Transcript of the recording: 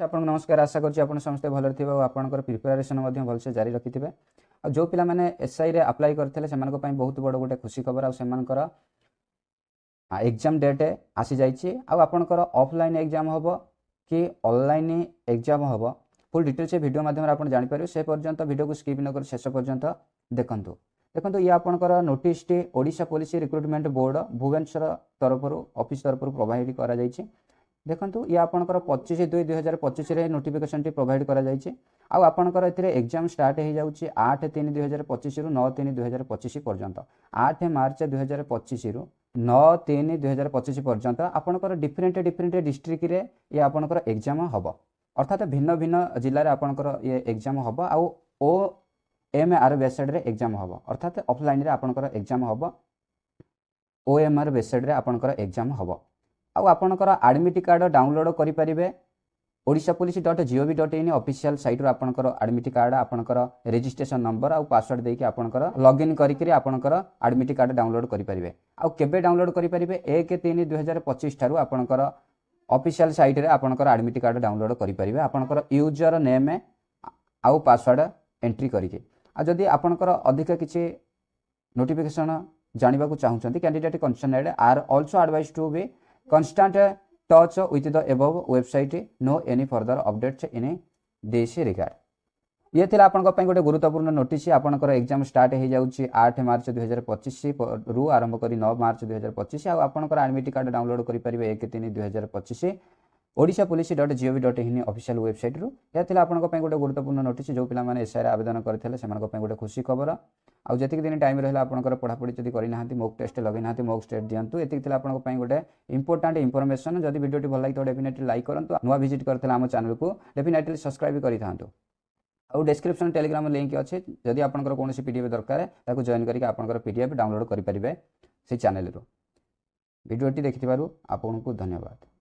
आपको नमस्कार आशा करूँ समस्ते भल थे आपंकर प्रिपेरेसन भलसे जारी रखि थे जो पिला माने एसआई रे अप्लाई करते बहुत बड़ गोटे खुशी खबर आर एग्जाम डेट आसी जाइए आपंकर ऑफलाइन एग्जाम हम कि ऑनलाइन एग्जाम हम फुल डिटेल्स वीडियो माध्यम आप जापर से पर्यंत वीडियो को स्किप न कर शेष पर्यंत देखूँ देखो ये आपंकर नोटिस टी Odisha police recruitment board Bhubaneswar तरफ ऑफिस तरफ प्रोवाइड करा जाइए देखो ये आपंकर 25/2/2025 नोटिफिकेशन टी प्रोवाइड करा जाइए आपंकर एग्जाम स्टार्ट हो जाऊँगी 8/3/2025 रु 9/3/2025 पर्यंत 8 मार्च 2025 रु 9/3/2025 पर्यंत आपंकर डिफरेंट डिस्ट्रिक्ट रे ये आपंकर एग्जाम हम अर्थात भिन्न भिन्न जिले में आपंकर ये एग्जाम हम आउ OMR वेबसाइट रे एग्जाम हम अर्थात ऑफलाइन रे आपंकर एग्जाम हम OMR वेबसाइट रे आपंकर एग्जाम हम आपंकर एडमिट कार्ड डाउनलोड करें odishapolice.gov.in ऑफिशियल साइट रो आपंकर एडमिट कार्ड आपंकर रजिस्ट्रेशन नंबर आउ पासवर्ड देके आपंकर लॉगिन करिकरी आपंकर एडमिट कार्ड डाउनलोड करें आउ केबे डाउनलोड करें 1/3/2025 ठारू आपंकर ऑफिशियल साइट रे आपंकर एडमिट कार्ड डाउनलोड करें आपंकर यूजर नेम आउ पासवर्ड एंट्री करिके जदि आपंकर अधिक किसी नोटिफिकेशन जानिबा को चाहूछंती candidate concerned are also advised to be constant touch with the above website no any further updates in this regard ये थिला आपन को गोटे गुरुत्वपूर्ण नोटिस आपनकर एग्जाम स्टार्ट हो जाउची 8 मार्च 2025 रु आरंभ करी 9 मार्च 2025 आ आपनकर एडमिट कार्ड डाउनलोड करि परिबे 1/3/2025 odishapolice.gov.in ऑफिशियल वेबसाइट रु या थिला आपन को गोटे गुरुत्वपूर्ण नोटिस जो पिला माने एसआई आवेदन करथिले सेमान को गोटे खुशी खबर आउ जति दिन टाइम रहला आपनकर पढ़ापढ़ी जदि करि नाहंती मॉक टेस्ट लगे नाहंती मॉक टेस्ट दियंतु एति थिला आपन को गोटे इंपोर्टेंट इन्फॉर्मेशन जदि वीडियो भल लागी तो डेफिनेटली लाइक करंतु नुवा विजिट करथिला हम चैनल को डेफिनेटली सब्सक्राइब करि थांतु और डिस्क्रिप्शन टेलीग्राम लिंक अच्छे जदि आपनकर कोनोसी पीडीएफ दरकार ताको जॉइन करके आपनकर पीडीएफ डाउनलोड करि परिबे से चैनल रो वीडियोटी देखिथिबारु आपनको धन्यवाद।